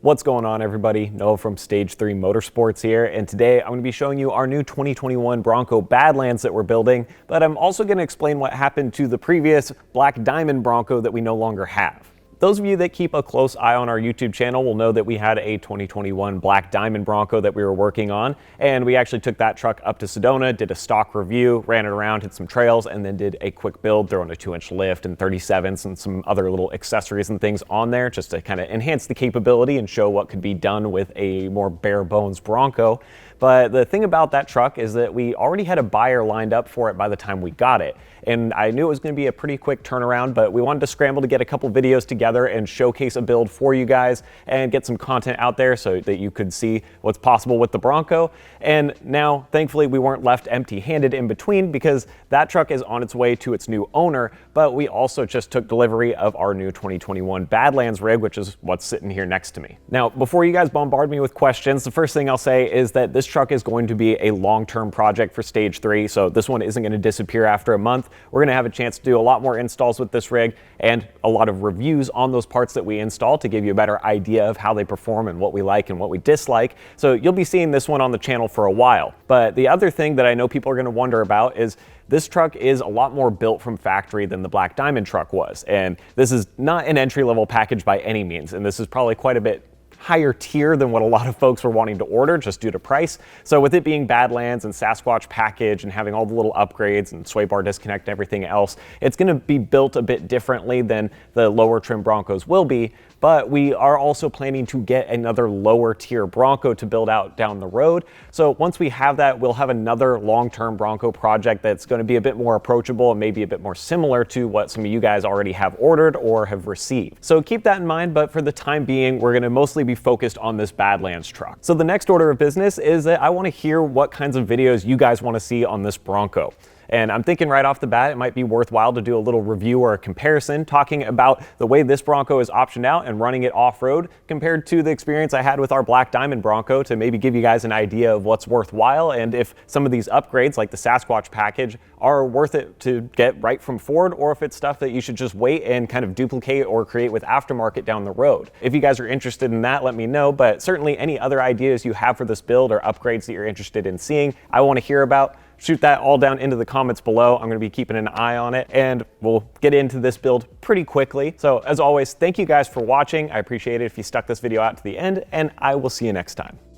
What's going on, everybody? Noah from Stage 3 Motorsports here, and today I'm going to be showing you our new 2021 Bronco Badlands that we're building, but I'm also going to explain what happened to the previous Black Diamond Bronco that we no longer have. Those of you that keep a close eye on our YouTube channel will know that we had a 2021 Black Diamond Bronco that we were working on, and we actually took that truck up to Sedona, did a stock review, ran it around, hit some trails, and then did a quick build, throwing a 2-inch lift and 37s and some other little accessories and things on there just to kind of enhance the capability and show what could be done with a more bare bones Bronco. But the thing about that truck is that we already had a buyer lined up for it by the time we got it. And I knew it was going to be a pretty quick turnaround, but we wanted to scramble to get a couple videos together and showcase a build for you guys and get some content out there so that you could see what's possible with the Bronco. And now, thankfully, we weren't left empty-handed in between because that truck is on its way to its new owner, but we also just took delivery of our new 2021 Badlands rig, which is what's sitting here next to me. Now, before you guys bombard me with questions, the first thing I'll say is that this truck is going to be a long-term project for Stage 3, so this one isn't going to disappear after a month. We're going to have a chance to do a lot more installs with this rig and a lot of reviews on those parts that we install to give you a better idea of how they perform and what we like and what we dislike. So you'll be seeing this one on the channel for a while. But the other thing that I know people are going to wonder about is this truck is a lot more built from factory than the Black Diamond truck was. And this is not an entry-level package by any means. And this is probably quite a bit higher tier than what a lot of folks were wanting to order just due to price. So with it being Badlands and Sasquatch package and having all the little upgrades and sway bar disconnect and everything else, it's going to be built a bit differently than the lower trim Broncos will be. But we are also planning to get another lower tier Bronco to build out down the road. So once we have that, we'll have another long-term Bronco project that's going to be a bit more approachable and maybe a bit more similar to what some of you guys already have ordered or have received. So keep that in mind, but for the time being, we're going to mostly be focused on this Badlands truck. So the next order of business is that I want to hear what kinds of videos you guys want to see on this Bronco. And I'm thinking right off the bat, it might be worthwhile to do a little review or a comparison talking about the way this Bronco is optioned out and running it off-road compared to the experience I had with our Black Diamond Bronco to maybe give you guys an idea of what's worthwhile and if some of these upgrades like the Sasquatch package are worth it to get right from Ford or if it's stuff that you should just wait and kind of duplicate or create with aftermarket down the road. If you guys are interested in that, let me know, but certainly any other ideas you have for this build or upgrades that you're interested in seeing, I want to hear about. Shoot that all down into the comments below. I'm going to be keeping an eye on it and we'll get into this build pretty quickly. So as always, thank you guys for watching. I appreciate it if you stuck this video out to the end and I will see you next time.